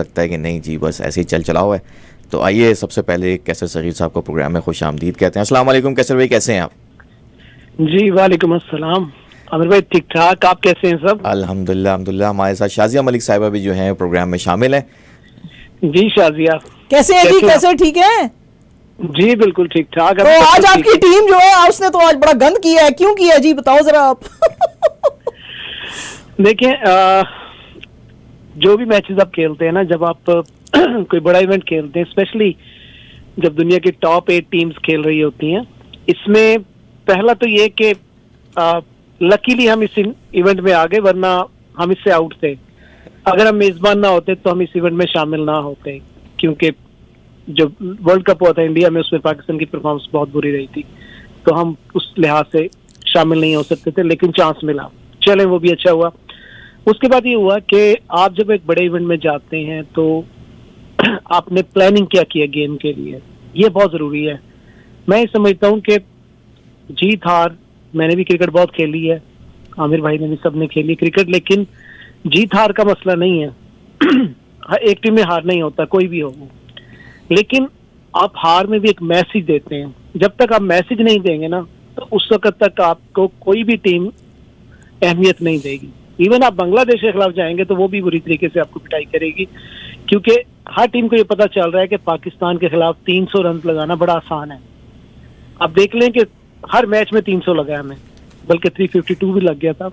लगता है कि नहीं जी बस ऐसे ही चल चलाओ है। तो आइए सबसे पहले कैसर सगीर साहब को प्रोग्राम में खुश आमदीद कहते हैं। अस्सलाम वालेकुम कैसर भाई, कैसे हैं आप? जी वालेकुम अस्सलाम। आमिर भाई ठीक ठाक, आप कैसे हैं सब? अल्हम्दुलिल्लाह अल्हम्दुलिल्लाह। हमारे साथ शाजिया मलिक साहिबा भी जो हैं प्रोग्राम में शामिल हैं। जी शाजिया कैसे है जी, कैसे कैसे ठीक है? हैं? जी बिल्कुल ठीक ठाक। तो आज आपकी टीम जो है उसने तो आज बड़ा गंद किया है, क्यों किया जी, बताओ जरा आप। देखिए जो भी मैचेस आप खेलते हैं ना, जब आप कोई बड़ा इवेंट खेलते हैं, स्पेशली जब दुनिया की टॉप 8 टीम्स खेल रही होती हैं, इसमें पहला तो ये कि लकीली हम इस इवेंट में आ गए, वरना हम इससे आउट थे। अगर हम मेजबान ना होते तो हम इस इवेंट में शामिल ना होते, क्योंकि जो वर्ल्ड कप हुआ था इंडिया में, उसमें पाकिस्तान की परफॉर्मेंस बहुत बुरी रही थी, तो हम उस लिहाज से शामिल नहीं हो सकते थे, लेकिन चांस मिला, चले वो भी अच्छा हुआ। उसके बाद ये हुआ कि आप जब एक बड़े इवेंट में जाते हैं तो आपने प्लानिंग क्या किया गेम के लिए, ये बहुत जरूरी है। मैं समझता हूँ कि जीत हार, मैंने भी क्रिकेट बहुत खेली है, आमिर भाई ने भी, सबने खेली क्रिकेट, लेकिन जीत हार का मसला नहीं है। एक टीम में हार नहीं होता, कोई भी हो, लेकिन आप हार में भी एक मैसेज देते हैं। जब तक आप मैसेज नहीं देंगे ना, तो उस वक्त तक आपको कोई भी टीम अहमियत नहीं देगी। इवन आप बांग्लादेश के खिलाफ जाएंगे तो वो भी बुरी तरीके से आपको पिटाई करेगी, क्योंकि हर टीम को ये पता चल रहा है कि पाकिस्तान के खिलाफ 300 रन लगाना बड़ा आसान है। आप देख लें कि हर मैच में 300 लगाया हमें, बल्कि 352 भी लग गया था।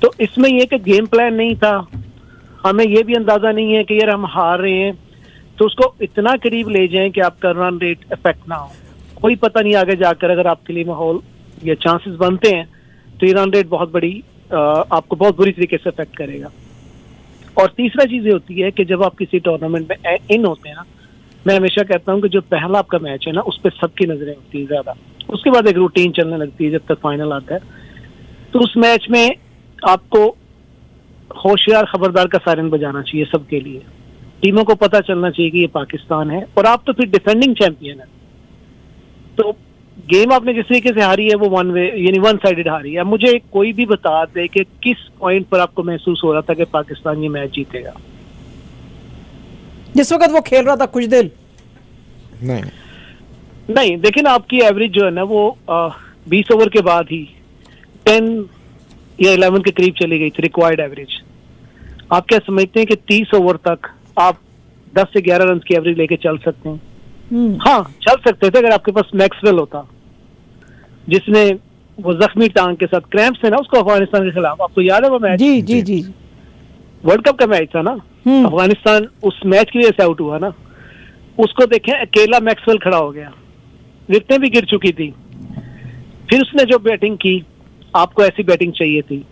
तो इसमें यह कि गेम प्लान नहीं था, हमें यह भी अंदाजा नहीं है कि यार हम हार रहे हैं तो उसको इतना करीब ले जाएं कि आपका रन रेट इफेक्ट ना हो। कोई पता नहीं आगे जाकर अगर आपके लिए माहौल या चांसेस बनते हैं तो ये रन रेट बहुत बड़ी आपको बहुत बुरी तरीके से इफेक्ट करेगा। और तीसरा चीज ये होती है कि जब आप किसी टूर्नामेंट में इन होते हैं ना, मैं हमेशा कहता हूँ कि जो पहला आपका मैच है ना, उस पर सबकी नजरें होती है ज्यादा, उसके बाद एक रूटीन चलने लगती है जब तक फाइनल आता है। तो उस मैच में आपको होशियार खबरदार का सायरन बजाना चाहिए सबके लिए। टीमों को पता चलना चाहिए कि ये पाकिस्तान है और आप तो फिर डिफेंडिंग चैंपियन है। तो गेम आपने जिस तरीके से हारी है वो वन वे यानी वन साइडेड हारी है। अब मुझे कोई भी बता दे कि किस पॉइंट पर आपको महसूस हो रहा था कि पाकिस्तान ये मैच जीतेगा जिस वक्त वो खेल रहा था कुछ देर? नहीं, देखिए ना, आपकी एवरेज जो है ना वो 20 ओवर के बाद ही 10 या 11 के करीब चली गई थी रिक्वायर्ड एवरेज। आप क्या समझते हैं कि 30 ओवर तक आप 10 से 11 रन की एवरेज लेके चल सकते हैं? हाँ, चल सकते थे अगर आपके पास मैक्सवेल होता, जिसने वो जख्मी टांग के साथ क्रैम्प्स है ना उसको, अफगानिस्तान के खिलाफ, आपको याद है वो मैच? जी जी जी, वर्ल्ड कप का मैच था ना, अफगानिस्तान उस मैच की वजह से आउट हुआ ना। उसको देखें, अकेला मैक्सवेल खड़ा हो गया, विकेटें भी गिर चुकी थी, फिर उसने जो बैटिंग की, आपको ऐसी बैटिंग चाहिए थी।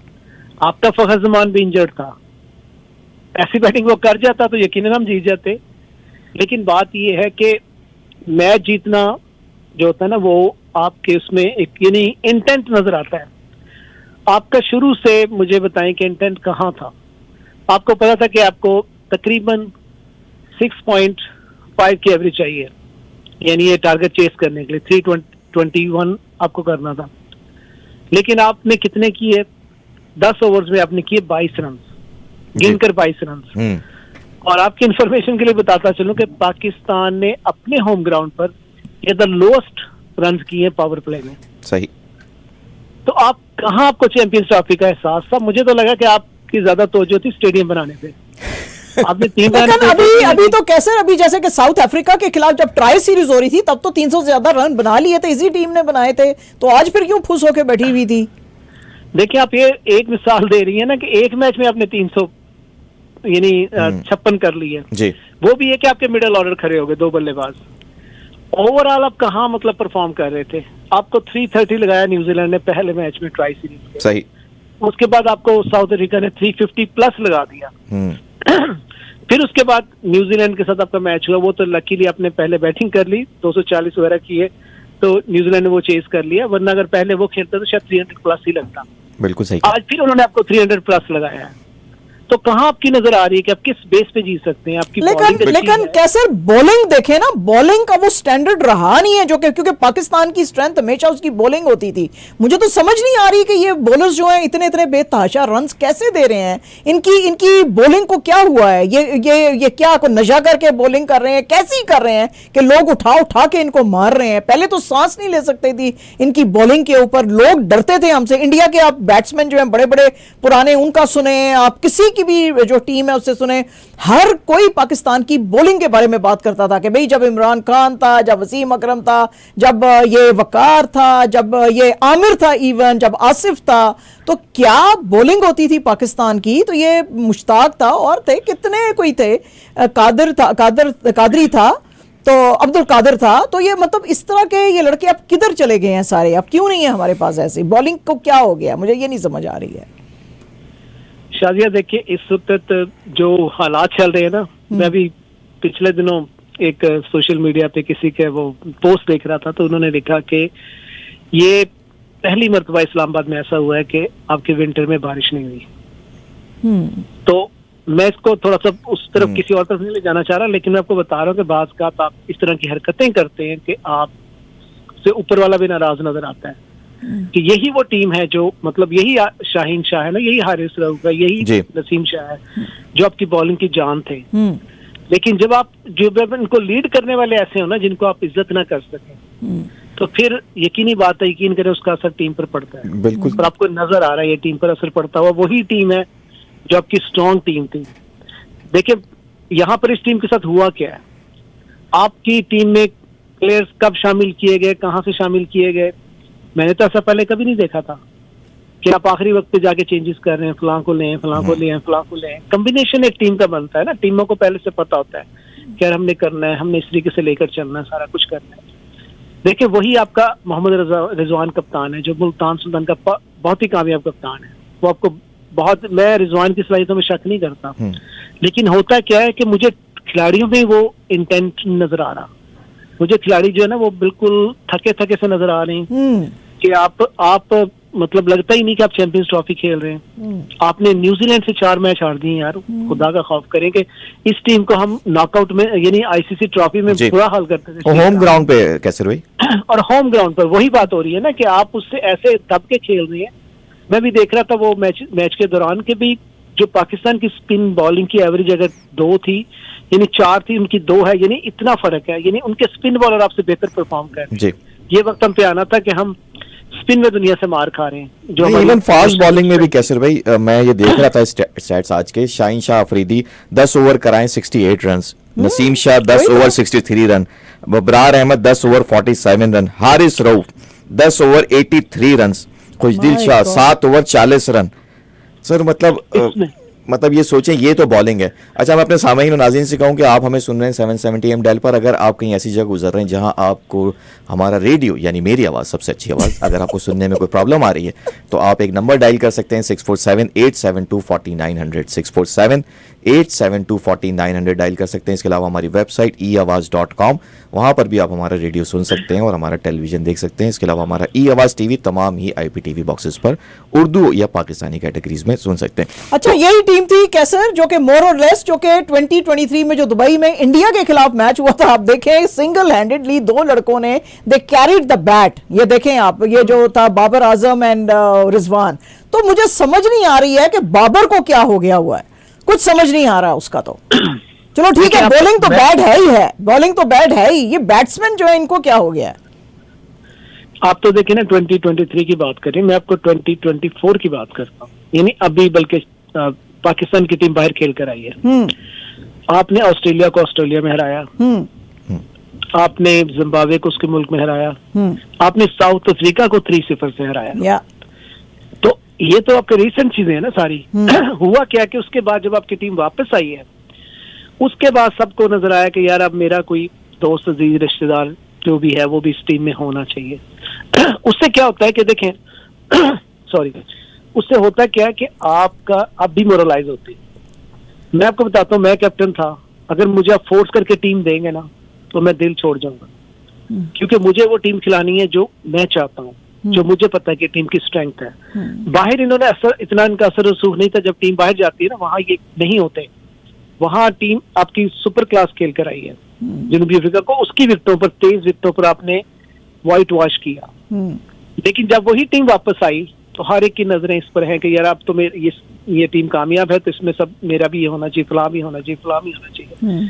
आपका फखर जमान भी इंजर्ड था, ऐसी बैटिंग वो कर जाता तो यकीनन हम जीत जाते। लेकिन बात ये है कि मैच जीतना जो होता है ना, वो आपके उसमें एक यानी इंटेंट नजर आता है। आपका शुरू से मुझे बताएं कि इंटेंट कहाँ था। आपको पता था कि आपको तकरीबन 6.5 की एवरेज चाहिए, यानी ये टारगेट चेस करने के लिए 321 आपको करना था, लेकिन आपने कितने किए? 10 ओवर्स में आपने किए 22 रन, गिनकर 22 रन। और आपकी इंफॉर्मेशन के लिए बताता चलूं कि पाकिस्तान ने अपने होम ग्राउंड पर ये द लोएस्ट रन किए पावर प्ले में। सही। तो आप कहां, आपको चैंपियंस ट्रॉफी का एहसास था? मुझे तो लगा कि आपकी ज्यादा तवज्जो थी स्टेडियम बनाने पे। आपने 3 रन अभी तो कैसे, अभी जैसे कि साउथ अफ्रीका के खिलाफ जब ट्राई सीरीज हो रही थी तब तो 300 से ज्यादा रन बना लिए थे, इसी टीम ने बनाए थे, तो आज फिर क्यों फुस होके बैठी हुई थी? देखिए, आप ये एक मिसाल दे रही है ना कि एक मैच में आपने 300 यानी 56 कर लिए जी। वो भी है कि आपके मिडिल ऑर्डर खड़े हो गए, 2 बल्लेबाज। ओवरऑल आप कहाँ मतलब परफॉर्म कर रहे थे? आपको 330 लगाया न्यूजीलैंड ने पहले मैच में ट्राई सीरीज में, सही। उसके बाद आपको साउथ अफ्रीका ने 350 प्लस लगा दिया। फिर उसके बाद न्यूजीलैंड के साथ आपका मैच हुआ, वो तो लकीली आपने पहले बैटिंग कर ली, 240 वगैरह किए, तो न्यूजीलैंड ने वो चेस कर लिया, वरना अगर पहले वो खेलता तो शायद 300 प्लस ही लगता। बिल्कुल सही। आज फिर उन्होंने आपको 300 प्लस लगाया है। तो कहाँ आपकी नजर आ रही है कि आप किस बेस पे जीत सकते हैं? आपकी लेकिन कैसे बॉलिंग देखे ना, बॉलिंग का वो स्टैंडर्ड रहा नहीं है जो कि, क्योंकि पाकिस्तान की स्ट्रेंथ हमेशा उसकी बॉलिंग होती थी। मुझे तो समझ नहीं आ रही कि ये बॉलर्स जो हैं इतने इतने बेतहाशा रन्स कैसे दे रहे हैं। इनकी बॉलिंग को क्या हुआ है? ये क्या को नशा करके बॉलिंग कर रहे हैं, कैसी कर रहे हैं कि लोग उठा के इनको मार रहे हैं? पहले तो सांस नहीं ले सकते थी इनकी बॉलिंग के ऊपर, लोग डरते थे हमसे। इंडिया के आप बैट्समैन जो हैं बड़े बड़े पुराने, उनका सुने, आप किसी की भी जो टीम है उससे सुने, हर कोई पाकिस्तान की बॉलिंग के बारे में बात करता था कि भाई जब इमरान खान था, जब वसीम अकरम था, जब ये वकार था, जब ये आमिर था, इवन जब आसिफ था, तो क्या बॉलिंग होती थी पाकिस्तान की। तो ये मुश्ताक था और थे कितने कोई थे, कादरी था, तो अब्दुल कादिर था। तो ये मतलब इस तरह के ये लड़के अब किधर चले गए हैं सारे? अब क्यों नहीं है हमारे पास ऐसी बॉलिंग? को क्या हो गया, मुझे ये नहीं समझ आ रही है। शाजिया देखिए, इस वक्त जो हालात चल रहे हैं ना, मैं अभी पिछले दिनों एक सोशल मीडिया पे किसी के वो पोस्ट देख रहा था, तो उन्होंने लिखा कि ये पहली मर्तबा इस्लामाबाद में ऐसा हुआ है कि आपके विंटर में बारिश नहीं हुई। तो मैं इसको थोड़ा सा उस तरफ किसी और तरफ नहीं ले जाना चाह रहा, लेकिन मैं आपको बता रहा हूँ कि बाज़ का आप इस तरह की हरकतें करते हैं कि आप से ऊपर वाला भी नाराज नजर आता है कि यही वो टीम है जो, मतलब यही शाहीन शाह है ना, यही हारिस रऊफ है, यही नसीम शाह है जो आपकी बॉलिंग की जान थे। लेकिन जब इनको लीड करने वाले ऐसे हो ना जिनको आप इज्जत ना कर सकें, तो फिर यकीनी बात है, यकीन करें उसका असर टीम पर पड़ता है। बिल्कुल। पर आपको नजर आ रहा है ये टीम पर असर पड़ता हुआ। वही टीम है जो आपकी स्ट्रॉन्ग टीम थी। देखिए यहाँ पर इस टीम के साथ हुआ क्या है, आपकी टीम में प्लेयर्स कब शामिल किए गए, कहाँ से शामिल किए गए, मैंने तो ऐसा पहले कभी नहीं देखा था कि आप आखिरी वक्त पे जाके चेंजेस कर रहे हैं, फलां को लें, फलां को लें, फलां को लें। कॉम्बिनेशन एक टीम का बनता है ना, टीमों को पहले से पता होता है कि यार हमने करना है, हमने इस तरीके से लेकर चलना है, सारा कुछ करना है। देखिए वही आपका मोहम्मद रिजवान कप्तान है जो मुल्तान सुल्तान का बहुत ही कामयाब कप्तान है। वो आपको बहुत, मैं रिजवान की सलाहियतों में शक नहीं करता, लेकिन होता क्या है कि मुझे खिलाड़ियों में वो इंटेंट नजर आ रहा, मुझे खिलाड़ी जो है ना वो बिल्कुल थके थके से नजर आ रहे हैं कि आप मतलब लगता ही नहीं कि आप चैंपियंस ट्रॉफी खेल रहे हैं। आपने न्यूजीलैंड से 4 मैच हार दिए यार, खुदा का खौफ करें कि इस टीम को हम नॉकआउट में यानी आईसीसी ट्रॉफी में बुरा हाल करते थे। होम ग्राउंड पे कैसे हुई, और होम ग्राउंड पर वही बात हो रही है ना कि आप उससे ऐसे दब के खेल रहे हैं। मैं भी देख रहा था वो मैच के दौरान के भी जो पाकिस्तान की स्पिन बॉलिंग की एवरेज अगर 2 थी यानी 4 थी, उनकी 2 है, यानी इतना फर्क है, यानी उनके स्पिन बॉलर आपसे बेहतर परफॉर्म कर रहे हैं। ये वक्त हम पे आना था कि हम स्पिन में दुनिया से मार खा रहे हैं। जो इवन फास्ट बॉलिंग में भी कैसर भाई, मैं ये देख रहा था स्टैट्स आज के, शाहीन शाह अफरीदी 10 ओवर कराएं 68 run, Naseem Shah 10 over 63 run, बबरार Ahmed 10 over 47 run, Haris Rauf 10 over 83 run, Khushdil Shah 7 over 40 run. Sir मतलब ये सोचें, ये तो बॉलिंग है। अच्छा, मैं अपने सामईन और नाज़रीन से कहूँ कि आप हमें सुन रहे हैं 770 AM डायल पर। अगर आप कहीं ऐसी जगह गुजर रहे हैं जहां आपको हमारा रेडियो यानी मेरी आवाज़, सबसे अच्छी आवाज़, अगर आपको सुनने में कोई प्रॉब्लम आ रही है तो आप एक नंबर डायल कर सकते हैं 647-872-4900, 647-872-4900 डायल कर सकते हैं। इसके अलावा हमारी वेबसाइट eAwaaz.com, वहाँ पर भी आप हमारा रेडियो सुन सकते हैं और हमारा टेलीविज़न देख सकते हैं। इसके अलावा हमारा eAwaaz TV तमाम ही IPTV बॉक्सेस पर उर्दू या पाकिस्तानी कैटेगरीज में सुन सकते हैं। अच्छा, यही टीम थी कैसर जो कि मोर और लेस जो कि 2023 में जो दुबई में इंडिया के खिलाफ मैच हुआ था, आप देखें सिंगल हैंडेडली 2 लड़कों ने दे कैरीड द बैट। ये देखें आप, ये जो था बाबर आजम एंड रिजवान। तो मुझे समझ नहीं आ रही है कि बाबर को क्या हो गया हुआ है, कुछ समझ नहीं आ रहा उसका। तो चलो ठीक है, बॉलिंग तो बैड है ही है, बॉलिंग तो बैड है ही, ये बैट्समैन जो है इनको क्या हो गया है? आप तो देखिए ना 2023 की बात करें, मैं आपको 2024 की बात करता हूँ, यानी अभी बल्कि पाकिस्तान की टीम बाहर खेल कर आई है। आपने ऑस्ट्रेलिया को ऑस्ट्रेलिया में हराया, आपने जिम्बाब्वे को उसके मुल्क में हराया, आपने साउथ अफ्रीका को 3-0 से हराया। तो ये तो आपके रिसेंट चीजें हैं ना सारी। हुआ क्या कि उसके बाद जब आपकी टीम वापस आई है, उसके बाद सबको नजर आया कि यार अब मेरा कोई दोस्त अजीज रिश्तेदार जो भी है वो भी इस टीम में होना चाहिए। उससे क्या होता है कि देखें सॉरी, उससे होता क्या है कि आपका आप डिमोरलाइज होते हैं। मैं आपको बताता हूँ, मैं कैप्टन था, अगर मुझे आप फोर्स करके टीम देंगे ना तो मैं दिल छोड़ जाऊंगा, क्योंकि मुझे वो टीम खिलानी है जो मैं चाहता हूँ। जो मुझे पता है कि टीम की स्ट्रेंथ है। बाहर इन्होंने इतना इनका असर रसूख नहीं था। जब टीम बाहर जाती है ना, वहां ये नहीं होते। वहां टीम आपकी सुपर क्लास खेल कर आई है जनूबी अफ्रीका को, उसकी विकेटों पर, तेज विकेटों पर आपने व्हाइट वॉश किया। लेकिन जब वही टीम वापस आई तो हर एक की नजरें इस पर हैं कि यार अब तो ये टीम कामयाब है, तो इसमें सब मेरा भी ये होना चाहिए, फलां भी होना चाहिए, फलां भी होना चाहिए।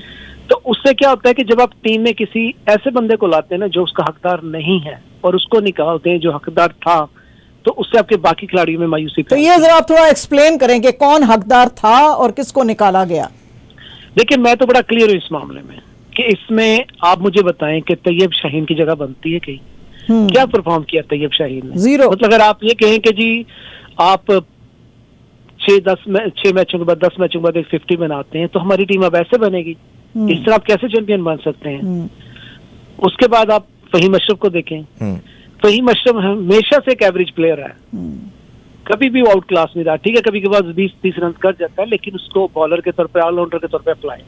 तो उससे क्या होता है कि जब आप टीम में किसी ऐसे बंदे को लाते हैं ना जो उसका हकदार नहीं है और उसको निकालते हैं जो हकदार था, तो उससे आपके बाकी खिलाड़ियों में मायूसी। तो ये जरा आप थोड़ा एक्सप्लेन करें कि कौन हकदार था और किसको निकाला गया। देखिए, मैं तो बड़ा क्लियर हूँ इस मामले में कि इसमें आप मुझे बताएं कि तैयब शाहीन की जगह बनती है कहीं? क्या परफॉर्म किया तैयब शाहीन ने? जीरो। मतलब अगर आप ये कहें कि जी आप 6 मैचों के बाद 10 मैचों के बाद एक 50 बनाते हैं तो हमारी टीम अब ऐसे बनेगी, इस तरह आप कैसे चैंपियन बन सकते हैं? उसके बाद आप फहीम अशरफ को देखें। फहीम अशरफ हमेशा से एक एवरेज प्लेयर है, कभी भी आउट क्लास नहीं रहा। ठीक है, कभी कभार 20-30 रन कर जाता है, लेकिन उसको बॉलर के तौर पर, ऑलराउंडर के तौर पर अप्लाई।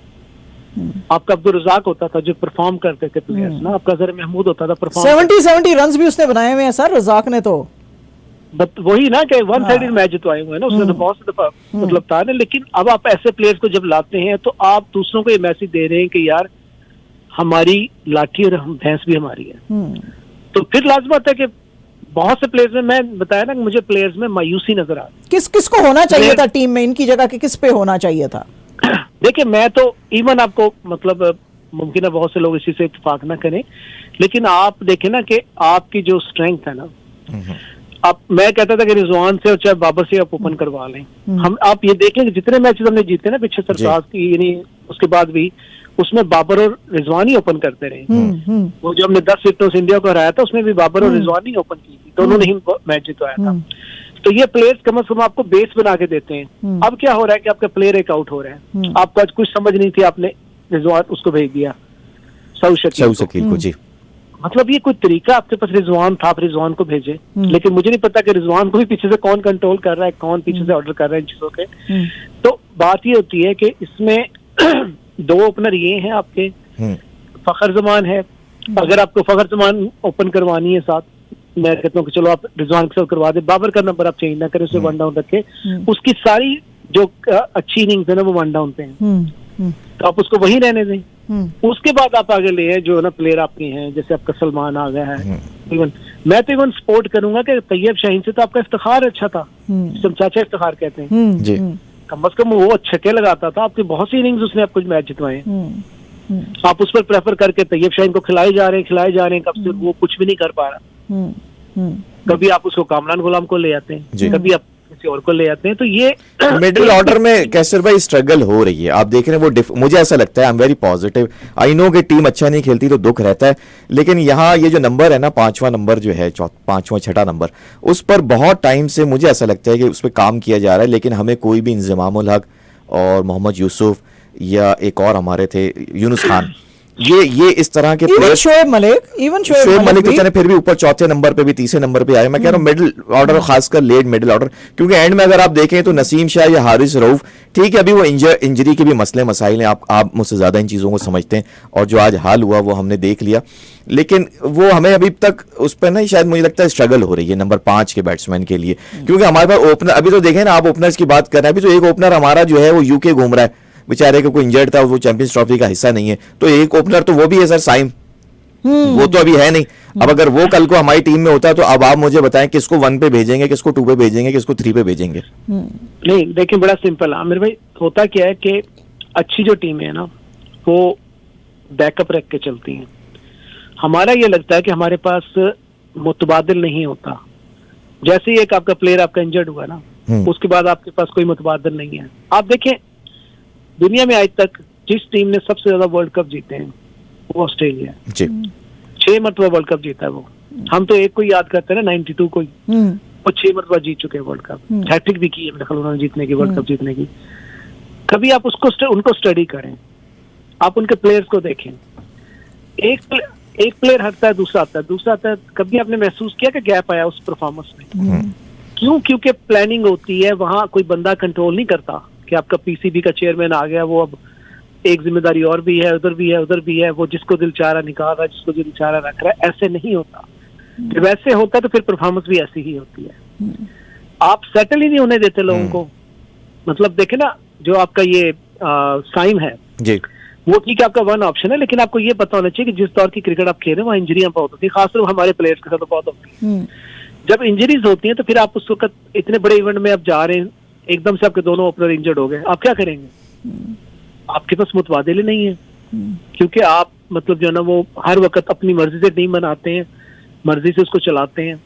आपका अब्दुल रजाक होता था जो परफॉर्म करते थे प्लेयर्स ना, आपका अजहर महमूद होता था परफॉर्म। 70 रन्स भी उसने बनाए हुए हैं सर रजाक ने। तो वही ना कि 1-साइडेड मैच जितवाए हुए हैं ना उसने, तो बहुत से दफा मतलब था ना। लेकिन अब आप ऐसे प्लेयर्स को जब लाते हैं तो आप दूसरों को ये मैसेज दे रहे हैं कि यार हमारी लाठी और हम भैंस भी हमारी है। तो फिर लाजमत है कि बहुत से प्लेयर्स में, मैं बताया ना, मुझे प्लेयर्स में मायूसी नजर आ रही। किसको होना चाहिए था टीम में इनकी जगह के, किस पे होना चाहिए था? देखिए, मैं तो इवन आपको मतलब मुमकिन है बहुत से लोग इसी से इत्तेफाक ना करें, लेकिन आप देखें ना कि आपकी जो स्ट्रेंथ है ना, मैं कहता था कि रिजवान से और चाहे बाबर से आप ओपन करवा लें। आप ये देखें कि जितने मैचेस हमने जीते ना पिछले सरफराज की, यानी उसके बाद भी, उसमें बाबर और रिजवान ही ओपन करते रहे। वो जो हमने 10 विकेटों से इंडिया को हराया था उसमें भी बाबर और रिजवान ही ओपन की थी, दोनों ने ही मैच जितवाया था। तो ये प्लेयर्स कम से कम आपको बेस बना के देते हैं। अब क्या हो रहा है कि आपका प्लेयर एक आउट हो रहा है, आपको आज कुछ समझ नहीं थी, आपने रिजवान उसको भेज दिया सऊद शकील को। जी, मतलब ये कोई तरीका? आपके पास रिजवान था, आप रिजवान को भेजे, लेकिन मुझे नहीं पता कि रिजवान को भी पीछे से कौन कंट्रोल कर रहा है, कौन पीछे से ऑर्डर कर रहा है इन चीजों के। तो बात ये होती है कि इसमें 2 ओपनर ये हैं आपके, फखर जमान है। अगर आपको फखर जमान ओपन करवानी है साथ, मैं कहता हूँ कि चलो आप रिजवान के साथ करवा दे, बाबर का नंबर आप चेंज ना करें, उसे 1 डाउन रखे। उसकी सारी जो अच्छी इनिंग्स है ना वो 1 डाउन पे हैं, तो आप उसको वहीं रहने दें। उसके बाद आप आगे ले हैं जो ना प्लेयर आपके हैं, जैसे आपका सलमान आ गया है। इवन मैं तो इवन सपोर्ट करूंगा कि तैयब शाहीन से तो आपका इफ्तिखार अच्छा था, जिसे हम चाचा इफ्तिखार कहते हैं जी। कम से कम वो छक्के लगाता था, आपकी बहुत सी इनिंग्स उसने आपको मैच जितवाए। आप उस पर प्रेफर करके तैयब शाहीन को खिलाए जा रहे हैं, कब से वो कुछ भी नहीं कर पा रहा। कभी आप उसको कामरान गुलाम को ले आते हैं, कभी आप किसी और को ले आते हैं। तो ये मिडिल ऑर्डर में कैसर भाई स्ट्रगल हो रही है, आप देख रहे हैं वो मुझे ऐसा लगता है, I am very positive. I know कि टीम अच्छा नहीं खेलती तो दुख रहता है, लेकिन यहाँ ये जो नंबर है ना, 5वां नंबर जो है, 5वां 6ठा नंबर, उस पर बहुत टाइम से मुझे ऐसा लगता है कि उस पर काम किया जा रहा है, लेकिन हमें कोई भी इंजमामुल हक और मोहम्मद यूसुफ या एक और हमारे थे यूनुस खान, ये इस तरह के प्लेयर्स, शोएब मलिक तो चले फिर भी ऊपर 4थे नंबर पे भी 3रे नंबर पे आए। मैं कह रहा हूँ मिडिल ऑर्डर, खासकर लेट मिडिल ऑर्डर, क्योंकि एंड में अगर आप देखें तो नसीम शाह या हारिस रऊफ, ठीक है अभी वो इंजरी के भी मसले मसाइल हैं, आप मुझसे ज्यादा इन चीजों को समझते हैं, और जो आज हाल हुआ वो हमने देख लिया, लेकिन वो हमें अभी तक उस पर ना शायद मुझे लगता है स्ट्रगल हो रही है नंबर 5 के बैट्समैन के लिए, क्योंकि हमारे पास ओपनर, अभी तो देखें ना आप ओपनर्स की बात कर रहे हैं, अभी तो एक ओपनर हमारा जो है वो यूके घूम रहा है, बेचारे को कोई इंजर्ड था, वो चैंपियंस ट्रॉफी का हिस्सा नहीं है, तो एक ओपनर तो वो भी है सर साइम, वो तो अभी है नहीं। अब अगर वो कल को हमारी टीम में होता तो अब आप मुझे बताएं किसको 1 पे भेजेंगे, किसको 2 पे भेजेंगे, किसको 3 पे भेजेंगे? नहीं देखिए, बड़ा सिंपल है आमिर भाई, होता क्या है कि अच्छी जो टीम है ना वो बैकअप रख के चलती है। हमारा ये लगता है कि हमारे पास मुतबादिल नहीं होता। जैसे ही एक आपका प्लेयर आपका इंजर्ड हुआ ना, उसके बाद आपके पास कोई मुतबादिल नहीं है। आप देखें दुनिया में आज तक जिस टीम ने सबसे ज्यादा वर्ल्ड कप जीते हैं वो ऑस्ट्रेलिया जी, 6 मरतबा वर्ल्ड कप जीता है वो। हम तो एक को याद करते हैं ना, 92 को ही, वो 6 मरतबा जीत चुके हैं वर्ल्ड कप, हैट्रिक भी की है मेरे ख्याल उन्होंने जीतने की, वर्ल्ड कप जीतने की। कभी आप उनको स्टडी करें, आप उनके प्लेयर्स को देखें, एक प्लेयर हटता है दूसरा आता है। कभी आपने महसूस किया कि गैप आया उस परफॉर्मेंस में? क्यों? क्योंकि प्लानिंग होती है, वहां कोई बंदा कंट्रोल नहीं करता कि आपका पीसीबी का चेयरमैन आ गया, वो अब एक जिम्मेदारी और भी है, उधर भी है, वो जिसको दिल चाह रहा निकाल रहा है, जिसको दिल चाह रहा रख रहा है। ऐसे नहीं होता। कि वैसे होता तो फिर परफॉर्मेंस भी ऐसी ही होती है। आप सेटल ही नहीं होने देते लोगों को। मतलब देखे ना, जो आपका ये साइम है जी, वो ठीक है, आपका वन ऑप्शन है, लेकिन आपको ये पता होना चाहिए कि जिस दौर की क्रिकेट आप खेल रहे हैं वहाँ इंजरियां बहुत होती है, खासतौर हमारे प्लेयर्स के साथ तो बहुत होती है। जब इंजरीज होती हैं तो फिर आप उस वक्त इतने बड़े इवेंट में आप जा रहे हैं, एकदम से आपके दोनों ओपनर इंजर्ड हो गए, आप क्या करेंगे? आपके पास मुतबादिल नहीं है, क्योंकि आप मतलब जो है ना वो हर वक्त अपनी मर्जी से टीम बनाते हैं, मर्जी से उसको चलाते हैं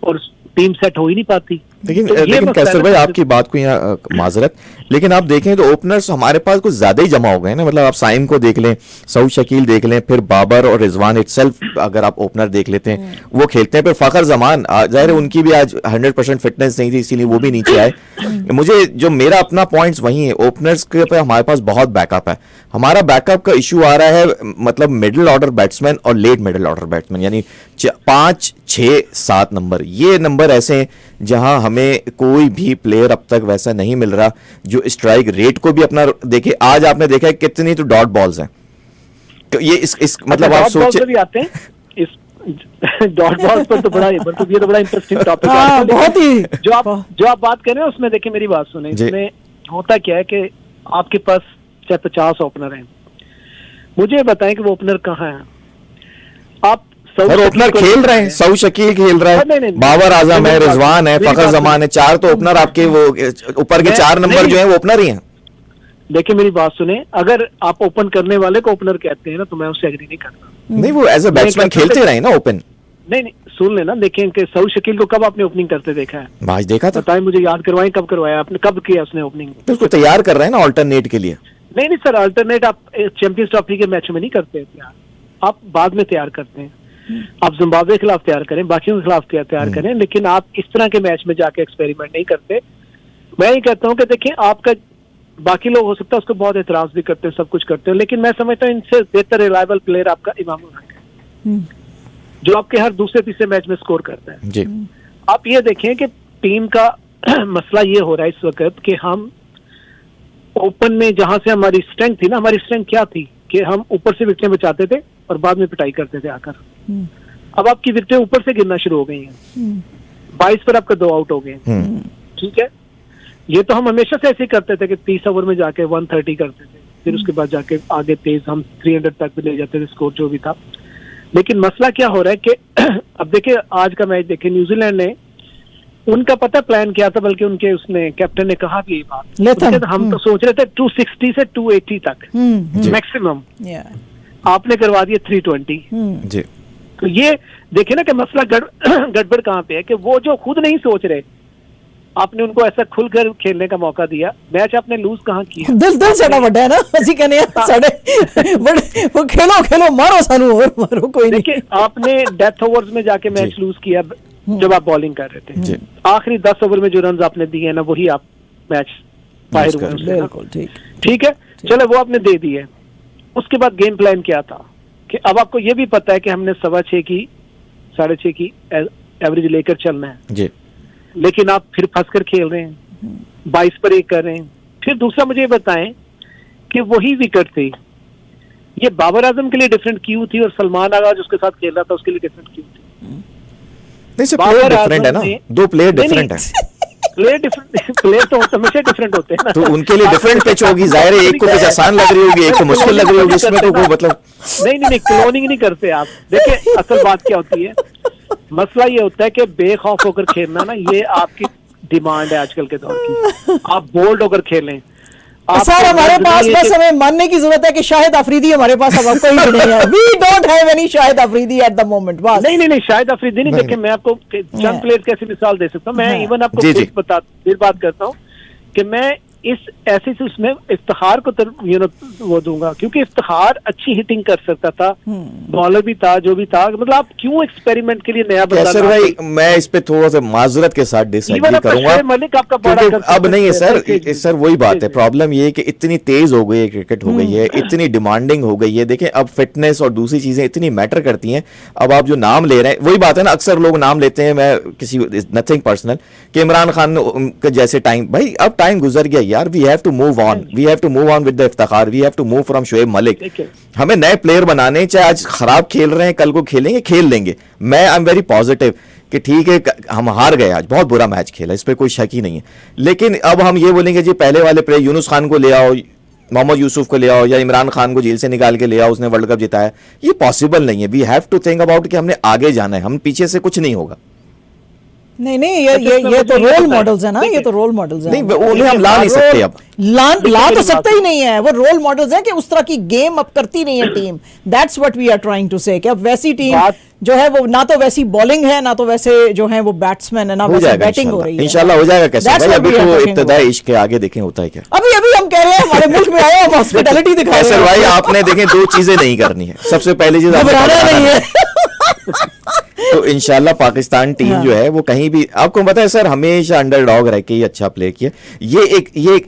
और टीम सेट हो ही नहीं पाती। लेकिन तो ये लेकिन मसला कैसर है भाई ना। आपकी बात को यहाँ माजरत, लेकिन आप देखें तो ओपनर्स हमारे पास कुछ ज्यादा ही जमा हो गए ना। मतलब आप साइम को देख लें, सऊद शकील देख लें, फिर बाबर और रिजवान इटसेल्फ अगर आप ओपनर देख लेते हैं वो खेलते हैं, फिर फखर जमान जाहिर है उनकी भी आज 100% फिटनेस नहीं थी इसीलिए वो भी नीचे आए। मुझे जो मेरा अपना पॉइंट्स वही है, ओपनर्स के पे हमारे पास बहुत बैकअप है। हमारा बैकअप का इशू आ रहा है मतलब मिडिल ऑर्डर बैट्समैन और लेट मिडिल ऑर्डर बैट्समैन, यानी 5, 6, 7 नंबर, ये नंबर ऐसे हैं जहां हमें कोई भी प्लेयर अब तक वैसा नहीं मिल रहा जो स्ट्राइक रेट को भी अपना देखे। आज आपने देखा है कितनी तो डॉट बॉल्स हैं, तो ये इस मतलब आप डॉट बॉल सोचे से भी आते हैं इस डॉट बॉल पर तो बड़ा मतलब ये तो बड़ा इंटरेस्टिंग टॉपिक हाँ, है। बहुत ही जो आप बात कर रहे हैं उसमें देखिए मेरी बात सुने, जी। इसमें होता क्या है कि आपके पास चाहे 50 ओपनर हैं, मुझे बताएं कि वो ओपनर कहाँ हैं। आप और ओपनर खेल रहे हैं, सऊद शकील खेल रहा नहीं, है, नहीं, बाबर आजम है, मेरी बात- रिजवान है, मेरी फखर बात जमान है, 4 तो ओपनर आपके वो ऊपर के 4 नंबर नहीं, जो है वो ओपनर ही हैं। देखिए मेरी बात सुने, अगर आप ओपन करने वाले को ओपनर कहते हैं ना तो मैं उससे एग्री नहीं करता। नहीं वो एज ए बैट्समैन कहता खेलते हूं- रहे ना ओपन। नहीं सुन लेना, देखें कि सऊद शकील को कब आपने ओपनिंग करते देखा है? आज देखा था, बताएं मुझे, याद करवाएं कब करवाया आपने, कब किया उसने ओपनिंग? तो उसको तैयार कर रहे हैं ना ऑल्टरनेट के लिए। नहीं सर, अल्टरनेट आप चैंपियंस ट्रॉफी के मैच में नहीं करते तैयार, आप बाद में तैयार करते हैं। आप जिम्बाब्वे के खिलाफ तैयार करें, बाकियों के खिलाफ तैयार करें, लेकिन आप इस तरह के मैच में जाके एक्सपेरिमेंट नहीं करते। मैं ये कहता हूँ कि देखिए आपका, बाकी लोग हो सकता है उसको बहुत एतराज भी करते हैं, सब कुछ करते हैं, लेकिन मैं समझता हूँ इनसे बेहतर रिलायबल प्लेयर आपका इमाम उल हक है, जो आपके हर दूसरे तीसरे मैच में स्कोर करता है। जी, आप ये देखें कि टीम का मसला ये हो रहा है इस वक्त कि हम ओपन में जहां से हमारी स्ट्रेंथ थी ना, हमारी स्ट्रेंथ क्या थी कि हम ऊपर से विकेटें बचाते थे और बाद में पिटाई करते थे आकर। अब आपकी विकेटें ऊपर से गिरना शुरू हो गई हैं, 22 पर आपका 2 आउट हो गए, ठीक है। ये तो हम हमेशा से ऐसे ही करते थे कि 30 ओवर में जाके 130 करते थे, फिर उसके बाद जाके आगे तेज हम 300 तक भी ले जाते थे स्कोर जो भी था। लेकिन मसला क्या हो रहा है कि अब देखिए आज का मैच देखिए, न्यूजीलैंड ने, उनका पता प्लान किया था, बल्कि उनके उसने कैप्टन ने कहा भी ये बात, लेथम, हम तो सोच रहे थे 260 से 280 तक मैक्सिमम, आपने करवा दिया 320। जी, तो ये देखिए ना कि मसला गड़बड़ कहाँ पे है कि वो जो खुद नहीं सोच रहे, आपने उनको ऐसा खुलकर खेलने का मौका दिया, मैच आपने लूज कहाँ किया? दिल साडा वड्डा है ना, ਅਸੀਂ कहने साडे बड़े वो खेलो मारो सानू और मारो कोई नहीं। देखिए आपने डेथ ओवर्स में जाके मैच लूज किया जब आप बॉलिंग कर रहे जी। थे, आखिरी 10 ओवर में जो रन आपने दिए ना वही आप मैच बाहर हुए उससे ना। बिल्कुल ठीक है, चलो वो आपने दे दिए। उसके बाद गेम प्लान क्या था कि अब आपको ये भी पता है कि हमने 6.25 की 6.5 की एवरेज लेकर चलना है, जी, लेकिन आप फिर फंस कर खेल रहे हैं, 22 पर 1 कर रहे हैं। फिर दूसरा मुझे बताएं कि वही विकेट थी, ये बाबर आजम के लिए डिफरेंट क्यों थी और सलमान आगा जो उसके साथ खेल रहा था उसके लिए डिफरेंट क्यों थी? नहीं सर प्लेयर डिफरेंट है ना, 2 प्लेयर डिफरेंट है, प्लेयर तो हमेशा डिफरेंट होते हैं ना। तो उनके लिए डिफरेंट पिच होगी, जाहिर है एक को पिच आसान लग रही होगी, एक को मुश्किल लग रही होगी, इसमें तो कोई मतलब नहीं क्लोनिंग नहीं करते आप। देखिए असल बात क्या होती है, मसला ये होता है कि बेखौफ होकर खेलना ना, ये आपकी डिमांड है आजकल के दौर की। आप बोल्ड होकर खेलें। सर हमारे पास बस हमें मानने की जरूरत है कि शाहिद अफरीदी हमारे पास अब कोई भी नहीं है। We don't have any Shahid Afridi at the moment. बस नहीं शाहिद अफरीदी नहीं। देखिए मैं आपको चंद प्लेयर कैसी मिसाल दे सकता हूँ। मैं इवन आपको फिर बात करता हूँ कि मैं इस ऐसे से उसमें इफ्तिखार को वो दूंगा, क्योंकि इफ्तिखार अच्छी हिटिंग कर सकता था, बॉलर भी था, जो भी था। मतलब आप क्यों एक्सपेरिमेंट के लिए नया सर भाई मैं इस पे थोड़ा सा माजरत के साथ डिसएग्री करूंगा, मलिक आपका अब नहीं है सर वही बात है। प्रॉब्लम ये है कि इतनी तेज हो गई है क्रिकेट, हो गई है इतनी डिमांडिंग हो गई है। देखें अब फिटनेस और दूसरी चीजें इतनी मैटर करती हैं। अब आप जो नाम ले रहे हैं वही बात है ना, अक्सर लोग नाम लेते हैं, मैं किसी नथिंग पर्सनल, कि इमरान खान के जैसे टाइम, भाई अब टाइम गुजर गया यार, we have to move on, we have to move on with the Iftikhar, we have to move from Shoaib Malik. देखिए। हमें नए प्लेयर बनाने, चाहे आज खराब खेल रहे हैं कल को खेलेंगे, खेल लेंगे। मैं आई एम वेरी पॉजिटिव कि ठीक है हम हार गए, आज बहुत बुरा मैच खेला, इस पर कोई शक ही नहीं है। लेकिन अब हम ये बोलेंगे जी पहले वाले प्लेयर यूनुस खान को ले आओ, मोहम्मद यूसुफ को ले आओ, या इमरान खान को जेल से निकाल के ले आओ, उसने वर्ल्ड कप जिताया, ये पॉसिबल नहीं है। We have to think about कि हमने आगे जाना है, हम पीछे से कुछ नहीं होगा। नहीं नहीं, ये तो रोल मॉडल्स है ना, ये तो रोल मॉडल्स है। नहीं, उन्हें हम ला नहीं सकते अब, ला तो सकते ही नहीं है, वो रोल मॉडल्स हैं कि उस तरह की गेम अब करती नहीं है team. That's what we are trying to say कि अब वैसी टीम जो है वो ना तो वैसी बॉलिंग है, ना तो वैसे जो है वो बैट्समैन है, ना वैसे बैटिंग हो रही है। इंशाल्लाह हो जाएगा। कैसे भाई, अभी तो इब्तिदाई इश्क के आगे देखें होता है क्या। अभी हम कह रहे हैं हमारे मुल्क में आए, हम हॉस्पिटैलिटी दिखा रहे हैं। भाई आपने देखें दो चीजें नहीं करनी है। सबसे पहली चीज घबराना नहीं है। तो इंशाल्लाह पाकिस्तान टीम जो है वो कहीं भी, आपको पता है सर, हमेशा अंडरडॉग रह के ही अच्छा प्ले किया। ये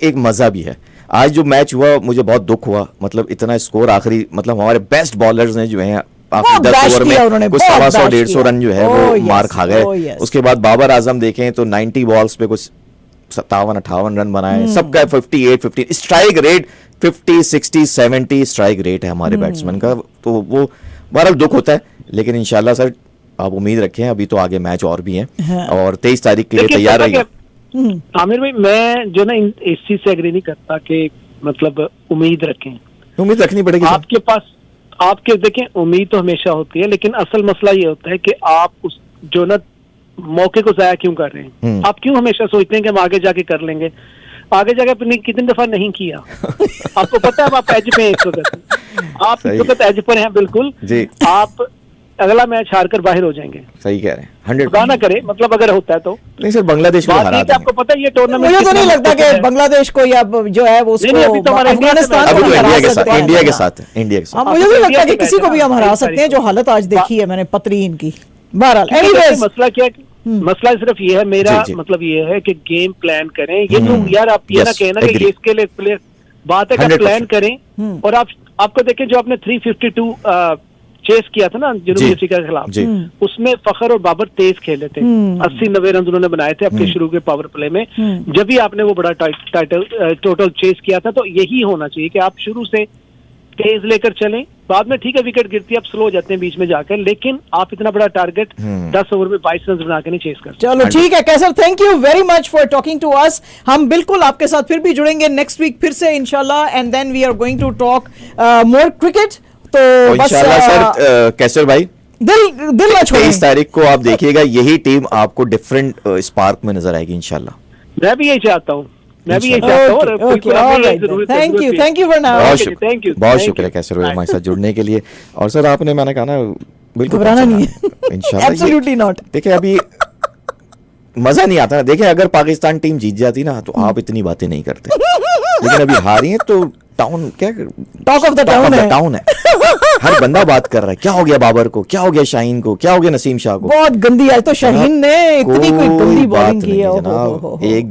एक मजा भी है। आज जो मैच हुआ मुझे बहुत दुख हुआ, मतलब इतना स्कोर आखिरी, मतलब हमारे बेस्ट बॉलर्स ने जो है आखिरी 10 ओवर में कुछ 125-150 रन जो है वो मार खा गए। उसके बाद बाबर आजम देखें तो 90 बॉल्स पे कुछ 57-58 रन बनाए, सबका 58-50 स्ट्राइक रेट, 50-60-70 स्ट्राइक रेट है हमारे बैट्समैन का। तो वो बहरहाल दुख होता है, लेकिन इंशाल्लाह सर आप उम्मीद रखें, अभी तो आगे मैच और भी हैं और 23 तारीख के लिए तैयार रहिए। आमिर भाई, मैं जो ना इस चीज से एग्री नहीं करता कि मतलब उम्मीद रखें। उम्मीद रखनी पड़ेगी आपके पास, आपके देखें उम्मीद तो हमेशा होती है, लेकिन असल मसला ये होता है कि आप उस जो ना मौके को जाया क्यों कर रहे हैं। आप क्यों हमेशा सोचते हैं कि हम आगे जाके कर लेंगे, आगे जाके अपनी कितनी दफा नहीं किया। आपको पता है आप एज पे हैं इस वक्त, आप इस वक्त एज पर हैं बिल्कुल जी। आप अगला मैच हार कर बाहर हो जाएंगे। सही कह रहे हैं, 100 ना करे, मतलब अगर होता है तो नहीं सर, बांग्लादेश को हरा देंगे। आपको पता है ये टूर्नामेंट, मुझे तो नहीं लगता कि बांग्लादेश को या जो है वो अफगानिस्तान अभी को तो हरा इंडिया सकते हैं। के साथ इंडिया के साथ मुझे नहीं लगता कि किसी को भी हम हरा सकते हैं, जो हालत आज देखी है मैंने पतरीन की। बहरहाल एनीवेज, मसला क्या है, मसला सिर्फ ये है मेरा, मतलब ये है कि गेम प्लान करें। ये जो यार आप ये ना कहना कि इसके लिए प्लेयर, बात है कि प्लान करें। और आपको देखें जो आपने 352 चेस किया था ना जनूबी अफ्रीका के खिलाफ, उसमें फखर और बाबर तेज खेले थे, 80-90 रन उन्होंने बनाए थे अपने शुरू के पावर प्ले में। जब भी आपने वो बड़ा टोटल चेस किया था, तो यही होना चाहिए कि आप शुरू से तेज लेकर चलें, बाद में ठीक है विकेट गिरती है, आप स्लो हो जाते हैं बीच में जाकर, लेकिन आप इतना बड़ा टारगेट 10 ओवर में 22 रन बना के नहीं चेस कर। चलो ठीक है Qaiser, thank you very much for talking to us. हम बिल्कुल आपके साथ फिर भी जुड़ेंगे नेक्स्ट वीक फिर से इंशाल्लाह, and then we are going to talk more cricket. तो इंशाल्लाह सर कैसर भाई दिल ना छोड़ें। 23 तारीख को आप देखिएगा, यही टीम आपको डिफरेंट स्पार्क में नजर आएगी इंशाल्लाह। मैं भी यही चाहता हूँ, थैंक यू फॉर नाउ। बहुत शुक्रिया कैसर भाई हमारे साथ जुड़ने के लिए। और सर आपने, मैंने कहा ना, बिल्कुल घबराना नहीं है, इंशाल्लाह एब्सोल्युटली नॉट। देखिए अभी मजा नहीं आता। देखिए अगर पाकिस्तान टीम जीत जाती ना तो आप इतनी बातें नहीं करते, लेकिन अभी हारी है तो टाउन क्या, टॉक ऑफ द टाउन है। हर बंदा बात कर रहा है, क्या हो गया बाबर को, क्या हो गया शाहीन को, क्या हो गया नसीम शाह को। बहुत गंदी, आज तो शाहीन ने इतनी कोई गंदी बॉलिंग की है। एक